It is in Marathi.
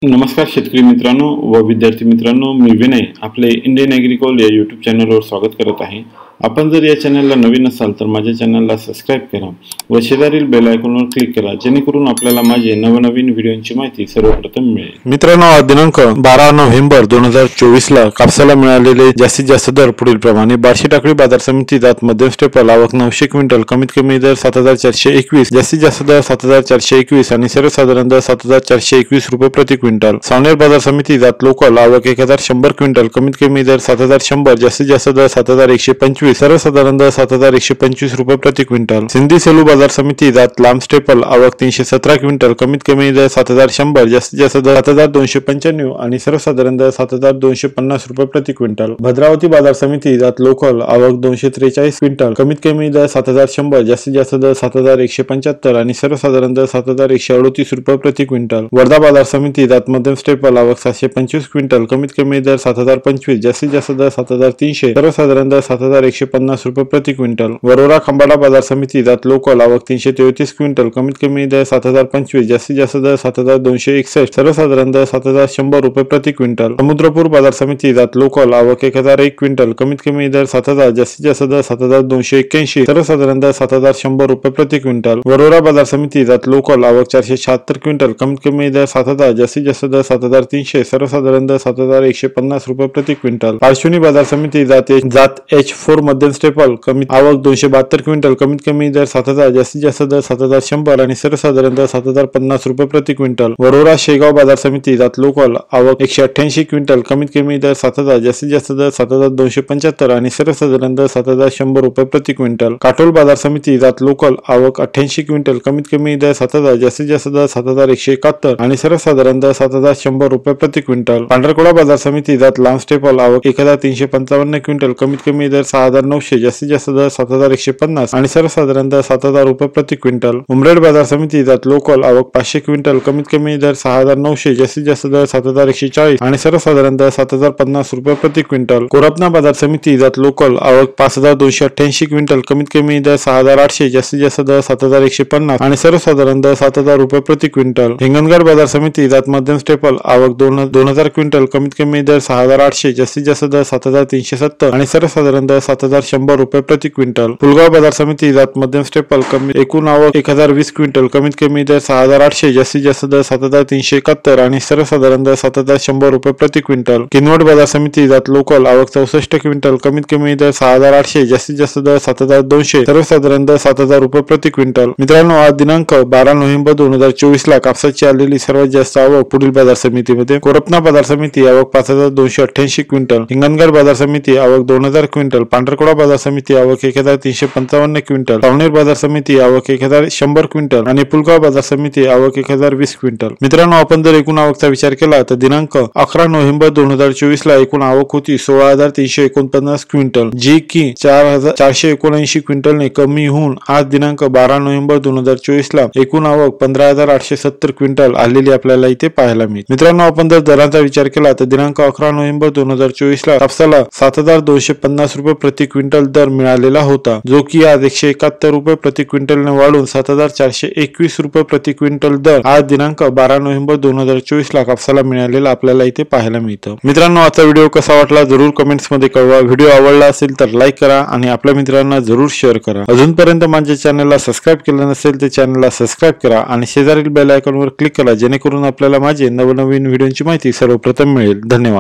नमस्कार शेतकरी मित्रांनो व विद्यार्थी मित्रांनो, मी विनय आपले इंडियन ॲग्रिकॉल या यूट्यूब चॅनलवर स्वागत करत आहे। आपण जर या चॅनलला नवीन असाल तर माझ्या चॅनलला सबस्क्राइब करा व शेजारील बेल आयकॉनवर क्लिक करा, जेणेकरून आपल्याला माझे नवनवीन व्हिडिओंची माहिती सर्वप्रथम मिळेल। मित्रांनो, आज दिनांक 12 नोव्हेंबर 2024 ला कापसाला मिळालेले जास्तीत जास्त दर पुढील प्रमाणे। बार्शी टाकळी बाजार समितीत मध्यम स्टेपल आवक 900 क्विंटल, कमीत कमी दर 7421, जास्तीत जास्त दर 7421 आणि सर्वसाधारण दर 7421 रुपये प्रति क्विंटल। सावनेर बाजार समितीत लोकल आवक 1100 क्विंटल, कमीत कमी दर 7100, जास्तीत जास्त दर 7125, सर्वसाधारण दर 7125 रुपये प्रति क्विंटल। सिंधी सेलू बाजार समितीत लांब स्टेपल आवक 317 क्विंटल, कमीत कमी दर 7100, जास्तीत जास्त दर 7295 आणि सर्वसाधारण दर 7250 रुपये प्रति क्विंटल। भद्रावती बाजार समितीत लोकल आवक 243 क्विंटल, कमीत कमी दर 7100, जास्तीत जास्त दर 7175 आणि सर्वसाधारण दर 7138 रुपये प्रति क्विंटल। वर्धा बाजार समितीत मध्यम स्टेपल आवक 725 क्विंटल, कमीत कमी दर 7025, जास्तीत जास्त दर 7300, सर्वसाधारण दर 7150 रुपये प्रति क्विंटल। वरोरा खंबाळा बाजार समितीत लोकल आवक 333 क्विंटल, कमीत कमी दर 7025, जास्तीत जास्त दर 7261, सर्वसाधारण दर 7100 रुपये प्रति क्विंटल। समुद्रपूर बाजार समितीत लोकल आवक 1001 क्विंटल, कमीत कमी दर 7000, जास्तीत जास्त दर 7281, सर्वसाधारण दर 7100 रुपये प्रति क्विंटल। वरोरा बाजार समितीत लोकल आवक 476 क्विंटल, कमीत कमी दर 7000, जास्तीत जास्त दर 7300, सर्वसाधारण दर 7150 रुपये प्रति क्विंटल। पारशिवनी बाजार समितीत जात H4 मध्यम स्टेपल कमी आवक 272 क्विंटल, कमीत कमी दर 7000, जास्तीत जास्त दर 7100 आणि सर्वसाधारण दर 7050 रुपये प्रति क्विंटल। वरोरा शेगाव बाजार समितीत लोकल आवक 188 क्विंटल, कमीत कमी दर 7000, जास्तीत जास्त दर 7275 आणि सर्वसाधारण दर 7100 रुपये प्रति क्विंटल। काटोल बाजार समितीत लोकल आवक 88 क्विंटल, कमीत कमी दर 7000, जास्तीत जास्त दर 7171 आणि सर्वसाधारण दर 7100 रुपये प्रति क्विंटल। पांढरकोडा बाजार समितीत लांब स्टेपल आवक 1355 क्विंटल, कमीत कमी दर 6900, जास्तीत जास्त दर 7150 आणि सर्वसाधारण दर 7000 रुपये प्रति क्विंटल। उमरेड बाजार समितीत लोकल आवक 500 क्विंटल, कमीत कमी दर 6900, जास्तीत जास्त दर 7140 आणि सर्वसाधारण दर 7050 रुपये प्रति क्विंटल। कोरपना बाजार समितीत लोकल आवक 5288 क्विंटल, कमीत कमी दर 6800, जास्तीत जास्त दर 7150 आणि सर्वसाधारण दर 7000 रुपये प्रति क्विंटल। हिंगणघाट बाजार समितीत मध्यम स्टेपल आवक 2000 क्विंटल, कमीत कमी दर 6800, जास्तीत जास्त दर 7370 आणि सर्वसाधारण दर 7100 रुपये प्रति क्विंटल। पुलगाव बाजार समितीत मध्यम स्टेपल एकूण आवक 1020 क्विंटल, कमीत कमी दर 6800, जास्तीत जास्त दर 7371 आणि सर्वसाधारण दर 7100 रुपये प्रति क्विंटल। किनवट बाजार समितीत लोकल आवक 64 क्विंटल, कमीत कमी दर 6800, जास्तीत जास्त दर 7200, सर्वसाधारण दर 7000 रुपये प्रति क्विंटल। मित्रांनो, आज दिनांक 12 नोव्हेंबर 2024 ला कापसाची आलेली सर्वात जास्त आवक पुढील बाजार समितीमध्ये। कोरपना बाजार समिती आवक 5288 क्विंटल, हिंगणघाट बाजार समिती आवक 2000 क्विंटल, पांढरकोडा बाजार समिती आवक 1355 क्विंटल, सावनेर बाजार समिती आवक 1100 क्विंटल आणि पुलगाव बाजार समिती आवक 1020 क्विंटल। मित्रांनो, आपण जर एकूण आवकचा विचार केला तर दिनांक 11 नोव्हेंबर 2024 ला एकूण आवक होती 16349 क्विंटल, जी की 4479 क्विंटलने कमी होऊन आज दिनांक 12 नोव्हेंबर 2024 ला एकूण आवक 15870 क्विंटल आलेली आपल्याला इथे पाहायला मिळते। मित्रांनो, आपण जर दरांचा विचार केला तर दिनांक 11 नोव्हेंबर 2024 ला कापसाला 7250 रुपये प्रति क्विंटल दर मिळालेला होता, जो की आज 171 रुपये प्रति क्विंटलने वाढून 7421 रुपये प्रति क्विंटल दर आज दिनांक 12 नोव्हेंबर 2024 ला कापसाला मिळालेला आपल्याला इथे पाहायला मिळतं। मित्रांनो, आजचा व्हिडिओ कसा वाटला जरूर कमेंट्स मध्ये कळवा। व्हिडिओ आवडला असेल तर लाईक करा आणि आपल्या मित्रांना जरूर शेअर करा। अजूनपर्यंत माझ्या चॅनलला सबस्क्राइब केलं नसेल तर चॅनलला सबस्क्राइब करा आणि शेजारील बेल आयकॉनवर क्लिक करा, जेणेकरून आपल्याला माझे नवनवीन व्हिडिओची माहिती सर्वप्रथम मिळेल। धन्यवाद।